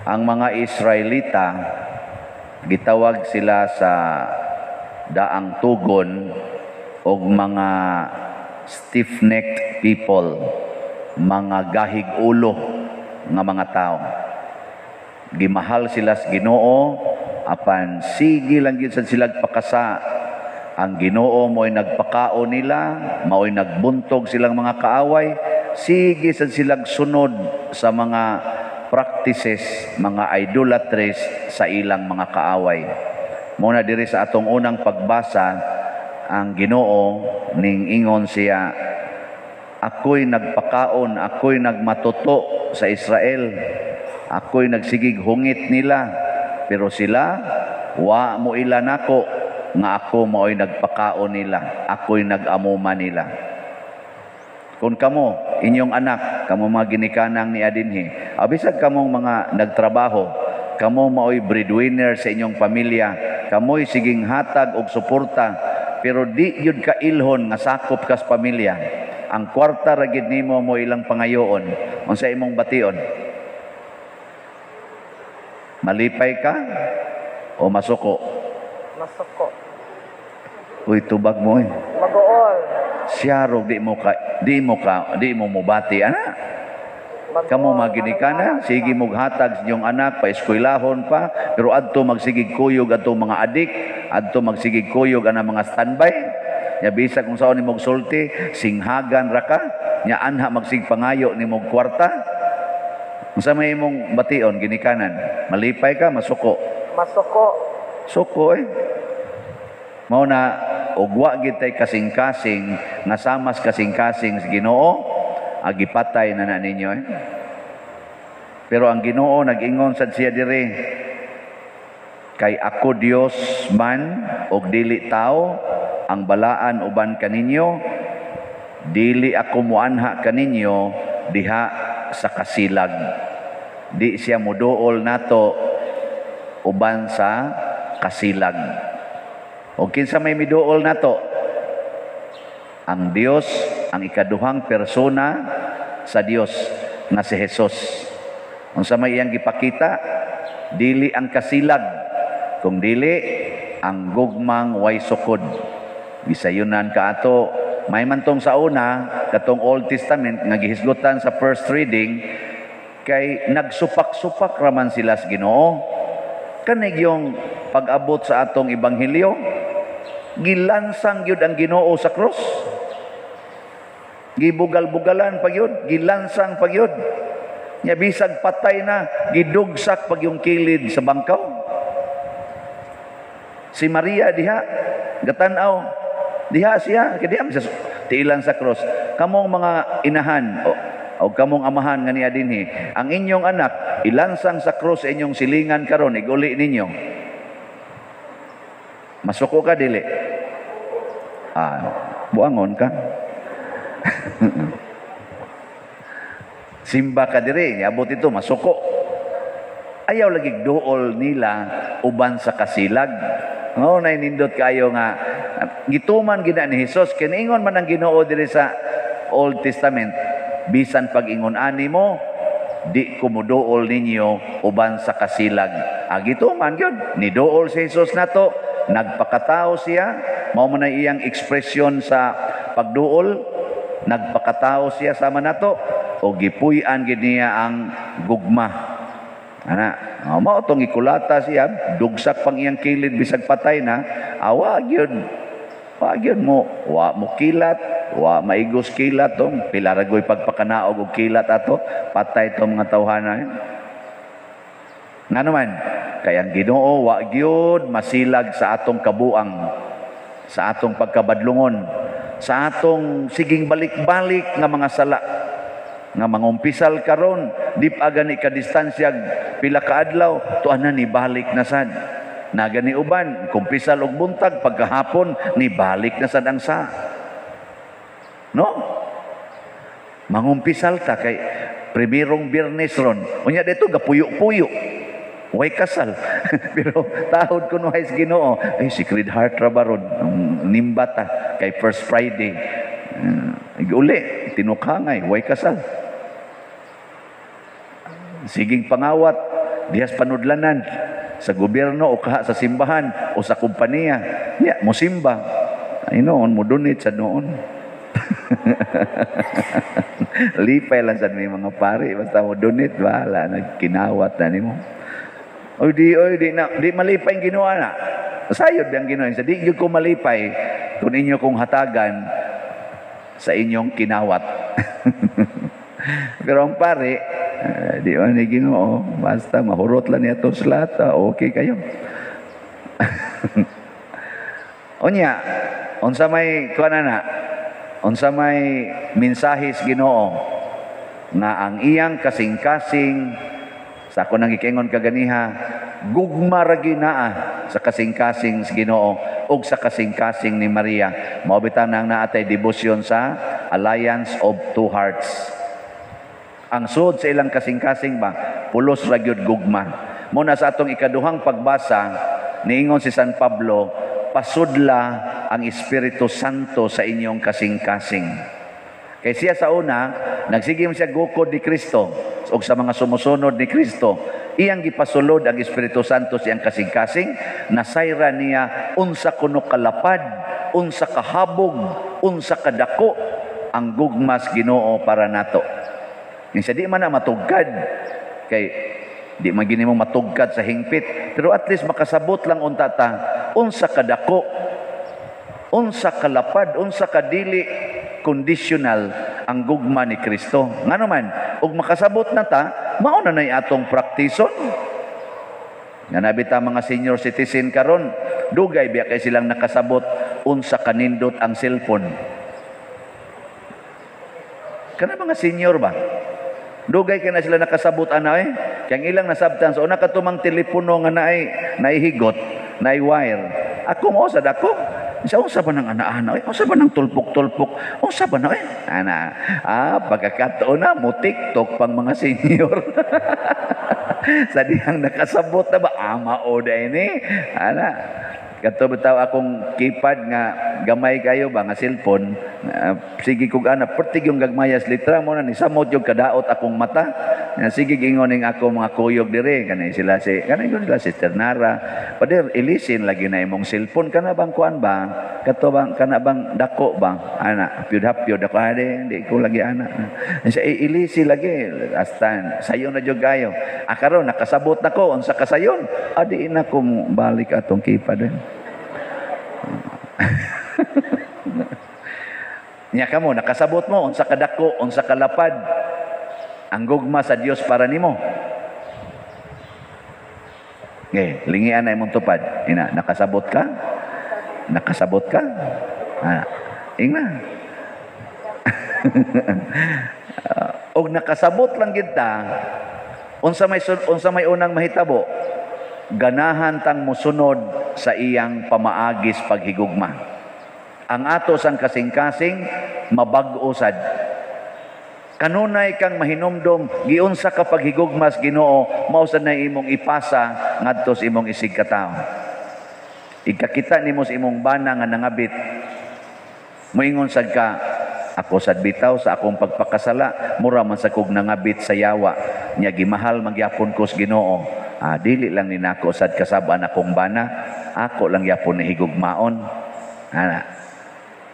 Ang mga Israelita, gitawag sila sa daang tugon og mga stiff-necked people, mga gahig ulo nga mga tao. Gimahal sila sa Ginoo, apan sige lang gyud sad sila pakasa. Ang Ginoo mo'y nagpakao nila, mao'y nagbuntog silang mga kaaway, sige sad silang sunod sa mga practices, mga idolatries sa ilang mga kaaway. Muna diri sa atong unang pagbasa, ang Ginoo ning ingon siya, ako'y nagpakaon, ako'y nagmatuto sa Israel, ako'y nagsigig hungit nila, pero sila wa mo ilan ako, nga ako mao'y nagpakaon nila, ako'y nag-amuma nila. Kung kamo, inyong anak, kamo mga ginikanang ni adinhi, abisag kamong mga nagtrabaho, kamo mao'y breadwinner sa inyong pamilya, kamo'y siging hatag og suporta, pero di yun ka ilhon nga sakop kas pamilya. Ang kwarta ra gid nimo mo ilang pangayoon, unsa imong bation? Malipay ka o masuko? Masuko. Uy, tubag mo eh. Magool. Siyaro, di mo mubati, ana. Kamo maginikana, sige mo hatag sa inyong anak, pa-eskwelahon pa, pero adto magsigig kuyog adto mga adik, adto magsigig kuyog ana mga standby. Nya bisag kung saan nimog sulti, singhagan ra ka, nya anha magsig pangayo nimog kwarta. Unsa may imong bation ginikanan? Malipay ka, masuko? Masuko. Suko eh. Mao na ugwa gid tay kasing-kasing nga samas kasing-kasing sa Ginoo, agipatay na ninyo eh. Pero ang Ginoo nag-ingon sad siya diri, kay ako Dios man og dili tao, ang balaan uban kaninyo, dili ako muanha kaninyo diha sa kasilag. Di siya muduol nato uban sa kasilag. O kinsa may miduol nato? Ang Dios, ang ikaduhang persona sa Dios nga si Jesus. Unsa may iyang gipakita? Dili ang kasilag, kung dili ang gugmang way sukod. Gisayunan ka ato, may mantong sa una, katong Old Testament nga gihisgutan sa first reading, kay nagsupak-supak raman sila sa Ginoo. Kanig yung pag-abot sa atong ebanghelyo, gilansang yun ang Ginoo sa krus. Gibugal-bugalan pag yun, gilansang pag yun. Nya bisag patay na, gidugsak pag yung kilid sa bangkaw. Si Maria diha, gatanaw, diha siya, kaya diha tiilan sa krus. Kamong mga inahan, o kamong amahan nga niya dinhi, ang inyong anak, ilansang sa krus inyong silingan karon, iguli ninyo. Masuko ka, dili? Buangon ka. Simba ka diri, abot ito, masuko. Ayaw lagi duol nila uban sa kasilag. No, nainindot kayo nga gituman gina ni Hesus, kiniingon man ang Ginoo diri sa Old Testament, bisan pag-ingon ani mo, di kumuduol ninyo uban sa kasilag. Gituman gyud ni duol si Hesus nato, nagpakatao siya, mao man iyang ekspresyon sa pagduol, nagpakatao siya sama nato, o gipuy-an gid niya ang gugma. Ana, mao tong ikulata siya, dugsak pang iyang kilid bisag patay na, awa gyud. Wa gyud mo, wa mo kilat, wa maigos kilat tong pilaragoy pagpakanaog og kilat ato, patay tong mga tawhana. Nga naman, kaya ang Ginoo wa gyud masilag sa atong kabuang, sa atong pagkabadlungon, sa atong siging balik-balik nga mga sala, nga mangumpisal karon, di pa gani ka distansya pila ka adlaw, tuanan ni balik na sad. Na gani uban, kumpisal og buntag, pagkahapon ni balik na sad ang sa. No? Mangumpisal ta kay primerong Biyernes ron. Unya dito gapuyo-puyo. Way kasal. Pero tahod kuno hay sa Ginoo, ay Sacred Heart ra baron, nimbata kay First Friday. Uli, tinukangay, way kasal. Siging pangawat dihas panudlanan sa gobyerno o kaha sa simbahan o sa kumpanya. Ya, mo simba. Ay noon, mo donate sa noon. Lipay lang sa may mga pari. Basta mo donate, wala. Nagkinawat na ni mo. Oy, di malipay ang ginawa na. Sayod ang ginawa. Sa di ko malipay, kung inyo kong hatagan sa inyong kinawat. Pero ang pare, di ba ni Ginoo, basta mahurot lang niya itong slata, okay kayo. Unya, unsa may unsa may mensahis Ginoo nga ang iyang kasing-kasing sa ako nang gikingon kaganiha, gugma ra ginaa sa kasing-kasing sa Ginoo ug sa kasing-kasing ni Maria. Mao bitaw nang naatay devotion sa Alliance of Two Hearts. Ang sud sa ilang kasing-kasing ba, pulos ra gyud gugma. Muna sa atong ikaduhang pagbasa, niingon si San Pablo, pasudla ang Espiritu Santo sa inyong kasing-kasing. Kay siya sa una, nagsigim siya gukod ni Kristo o sa mga sumusunod ni Kristo. Iyang gipasulod ang Espiritu Santo sa iyang kasing-kasing, nasayra niya unsa kuno kalapad, unsa kahabog, unsa kadako ang gugmas Ginoo para nato. Sa di man na matugkad, kay di man gini mo matugkad sa hingpit, pero at least makasabot lang untata, unsa kadako, unsa kalapad, unsa kadili, conditional ang gugma ni Kristo. Nga naman, ug makasabot na ta, mauna na atong praktison. Nga nabita mga senior citizen karon, dugay biya kay silang nakasabot, unsa kanindot ang cellphone. Kana mga senior ba? Dugay kay na sila nakasabot ana kay ilang nasabtan so una katumang telepono nga naihigot, wire. Ako mo sa dako. Unsa ba nang ana-ana? Unsa ba nang tulpok-tulpok? Unsa ba na ana? Pagkakataon na mo TikTok pang mga senior. Sa dihang nakasabot na ba mao day ni? Ana. Kato bitaw akong keypad nga gamay kayo ba nga cellphone. Sige kog ana pertig yung gagmayas litra mo na ni samot yung kadaot akong mata. Sige gingoning ako mga kuyog dire kanay sila si Ternara. Pader ilisin lagi na imong cellphone kana bang kuan ba? Kato bang kana bang dako ba? Ana pyud ako ade di ko lagi ana. Sa ilisi lagi astan sayon na jud kayo. Karon nakasabot nako unsa kasayon? Adi na ko balik atong keypad. Nya kamo nakasabot mo unsa kadako unsa kalapad ang gugma sa Dios para nimo. Lingian na imong tupad. Nakasabot ka? Nakasabot ka? Ingna. Og nakasabot lang gid ta unsa may unang mahitabo, ganahan tang mosunod sa iyang pamaagis paghigugma. Ang ato sang kasing-kasing mabag-o sad. Kanunay kang mahinumdom giunsa ka paghigugmas Ginoo, mao sad na imong ipasa ngadto sa imong isig ka tawo. Igkakita nimo sa imong bana nga nangabit, moingon sad ka, ako sad bitaw sa akong pagpakasala, mura man sa kog nangabit sa yawa, nya gimahal magyapon ko sa Ginoo. Dili lang ni nako sad kasab-an akong bana, ako lang yapon ni higugmaon.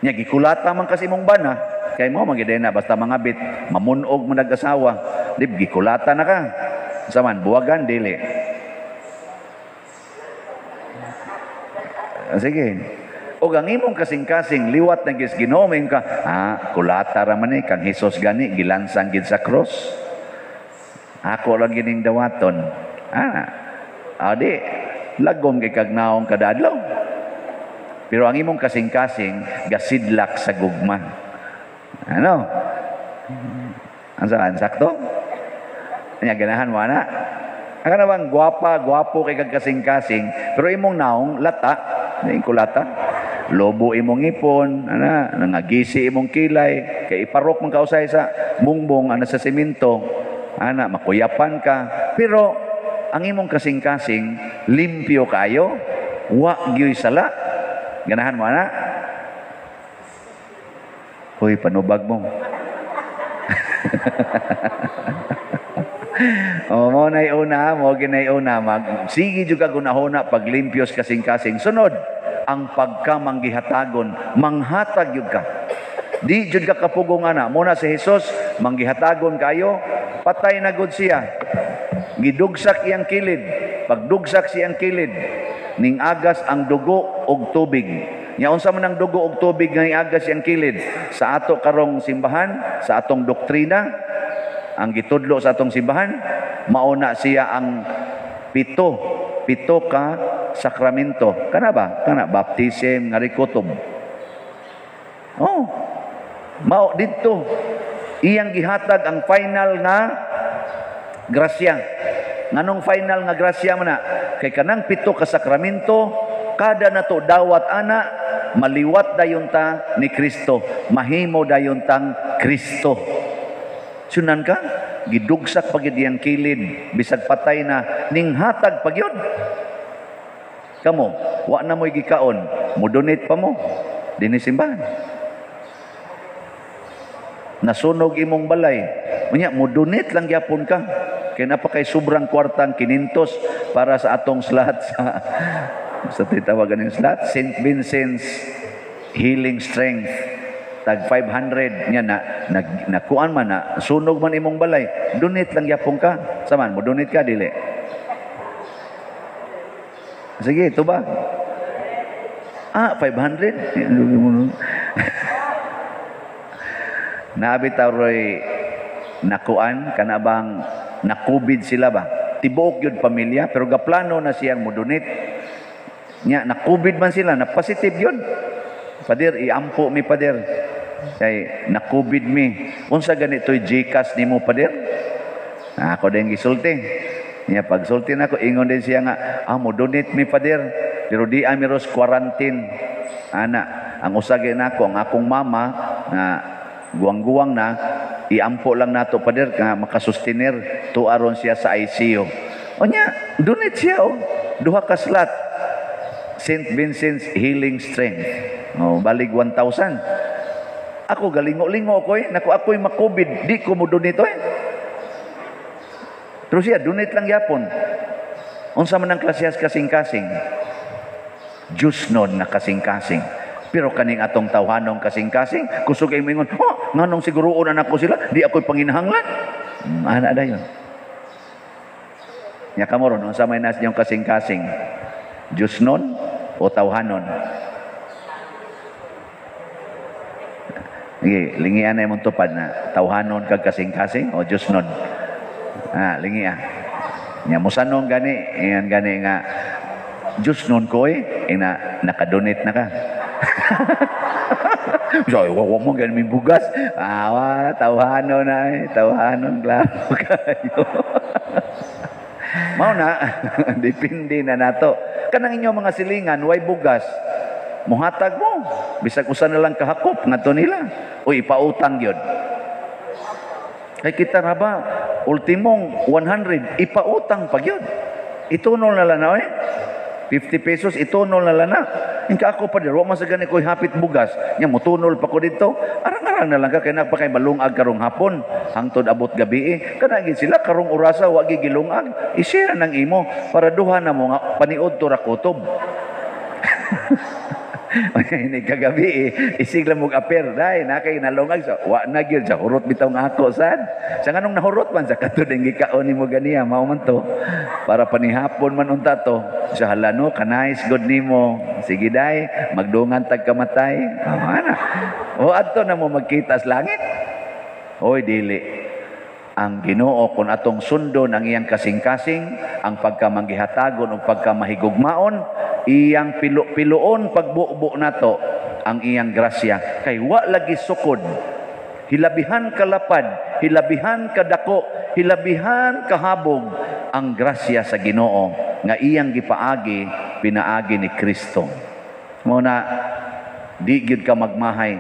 Nya gikulata man kasi imong bana, kay mo magiday na basta mangabit, mamunog mo nag-asawa, di gikulata na ka. Saman buwagan dili. Sige. O ang imong kasing-kasing liwat na gis Ginoo ka, kulata ra man kang Hesus gani gilansang gid sa cross. Ako lang gining dawaton. Di lagom kay kag naong kadadlaw. Pero ang imong kasing-kasing gasidlak sa gugma. Ano? Ansaan sakto? Nya ganahan mo ana. Ang na bang gwapo kay kag kasing-kasing, pero imong naong lata, ning kulata. Lobo imong ipon, nangagisi imong kilay, kay iparok man kausay sa bungbong sa semento. Makuyapan ka. Pero ang imong kasing-kasing limpyo kayo, wa gyoy sala. Ganahan mo ana? Hoy, panubag mo. O mo na una, mo ginay una, sige juga gunahuna paglimpyos kasing-kasing. Sunod, ang pagkamanggihatagon, manghatag yun ka. Di jud ka kapugong ana. Muna si Jesus, manggihatagon kayo, patay na gud siya. Gidugsak iyang kilid. Pagdugsak siyang kilid, ning agas ang dugo og tubig. Nya unsa man ang dugo og tubig nga agas siyang kilid? Sa ato karong simbahan, sa atong doktrina, ang gitudlo sa atong simbahan, mauna siya ang pito ka sakramento. Kana ba? Kana baptism, nga rikutob. Oh. Mao dito iyang gihatag ang final nga grasya. Nganong final nga grasya man na? Kay kanang pito ka sakramento, kada nato dawat ana, maliwat dayon ta ni Kristo, mahimo dayon tang Kristo. Sunan ka, gidugsak pagid iyang kilid, bisag patay na, ning hatag pagyod. Kamo, wa na mo'y gikaon, mudonate pa mo, dinhi simbahan. Nasunog imong balay, unya mudonate lang gyapon ka. Kaya napakay sobrang kwartang kinintos para sa atong slot sa titawagan ng slot, St. Vincent's Healing Strength. Tag 500 niya nakuan man na sunog man imong balay, donate lang yapon ka. Saman mo donate ka dili. Sige, ito ba? 500. Naabitaw roy nakuan kanabang nakubid sila ba? Tibuok yun pamilya, pero gaplano na siyang modonate. Nya, nakubid man sila, na-positive yun. Pader, iampo mi pader. Kay, nakubid mi. Unsa ganito'y Gcash ni mo pader? Ako din gisulti. Nya, pag sulti na ako, ingon din siya nga, modonate mi pader. Pero di amiros quarantine. Ana, ang usagay na ako, ang akong mama, na guwang-guwang na, iampo lang nato pader nga makasustenir tuaron siya sa ICU. O niya, donate siya duha ka slot. St. Vincent's Healing Strength. Balig 1,000. Ako galingo-lingo ko naku ako'y makubid, di ko mo donate Pero siya, donate lang yapon. Unsa man ang klasyas kasing-kasing? Diyos nun na kasing-kasing. Pero kaning atong tawhanong kasing-kasing, kusog ay mingon, nganong siguroon anak ko sila, di ako'y panginahanglan. Ana da yun. Nya kamoron, unsa may nas niyong kasing-kasing? Diyos nun o tawhanon? Lingian na yung tupad na tawhanon kag kasing-kasing o Diyos nun? Lingian. Nya musanong gani, iyan gani nga, Diyos nun ko nakadonate na ka. So, wag mo ganun may bugas. Tawhanon na tawhanon klaro kayo. Mao na, depende na nato. Kanang inyo mga silingan, way bugas. Muhatag mo. Bisag usa na lang kahakop ngadto nila. O ipautang yun. Kay kita ra ba, ultimong 100, ipautang pag yun. Itunol na lang na 50 pesos, itunol na lang na. Inka ako pa din, wak masagani ko'y hapit bugas. Nya, mutunol pa ko dito. Arang-arang na lang ka, kaya napakay malungag karong hapon. Hangtod abot gabi Kanagin sila, karong orasa, wag gigilungag. I-share ng imo, para duha na mo nga, paniod to rakotob. Ini kagabi isig lang mong aper dai nakay nalungag sa wa na gyud sa hurot bitaw nga ako sad sa nganong nahurot man sa katuding gikaon nimo ganiya mao man to para panihapon man unta to sa halano kanais god nimo sige dai magdungan tag kamatay ana adto na mo magkita sa langit oy dili ang Ginoo kun atong sundon ang iyang kasing-kasing ang pagkamanggihatagon ug pagkamahigugmaon iyang piluon pagbuo nato ang iyang grasya kay wa lagi sukod hilabihan kalapad hilabihan kadako hilabihan kahabog ang grasya sa Ginoo nga iyang gipaagi pinaagi ni Kristo mo na di gyud ka magmahay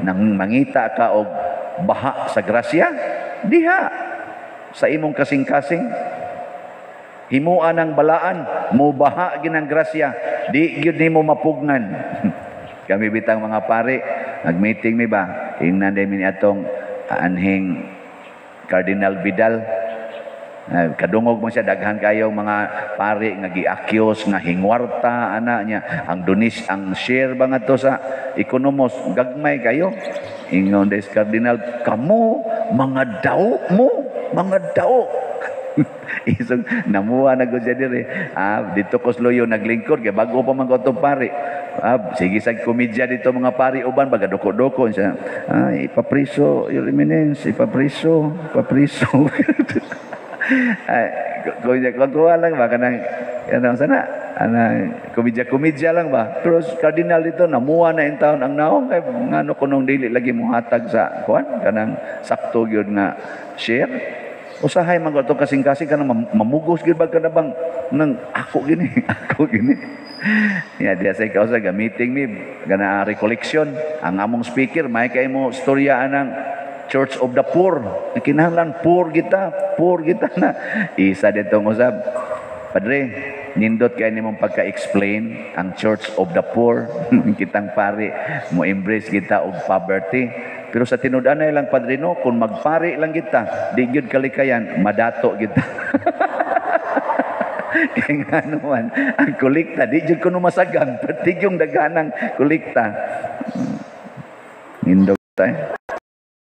nang mangita ka og baha sa grasya diha sa imong kasing-kasing himuan ang balaan mo baha ginang grasya di gyud nimo mapugnan kami bitang mga pare nag-meeting mi ba ingnan din mi atong anhing Cardinal Vidal Kadungog mo siya daghan kayo mga pari nga gi-accuse nga hingwarta ana niya ang share ba nga to sa ekonomos gagmay kayo. Ingon des Cardinal, kamo mga daw. Isang namuha na ko siya dire. Dito ko sloyo naglingkod kay bago pa man ko to pare. Sige sa komedya dito mga pari uban baga doko-doko siya. Ipapriso, Your Eminence, ipapriso. Kuha lang ba kanang sana komedya lang ba, pero Cardinal dito namuha na in taon ang naong kay ngano kunong dili lagi muhatag sa kuan kanang sakto gyud nga share usahay man ko kasing-kasing kanang mamugos gyud ba kana bang nang ako gini ya dia say kausa ga meeting mi kana recollection ang among speaker may kay mo storya anang Church of the Poor. Kinahanglan poor kita na. Isa ditong usab. Padre, nindot kay nimong pagka-explain ang Church of the Poor. Kitang pari mo embrace kita og poverty. Pero sa tinud-anay lang padrino, kung magpari lang kita, di gyud kalikayan, madato kita. Kaya nga naman, ang kolekta, di gyud kuno masagang, pati yung daganang kolekta. Nindot tayo.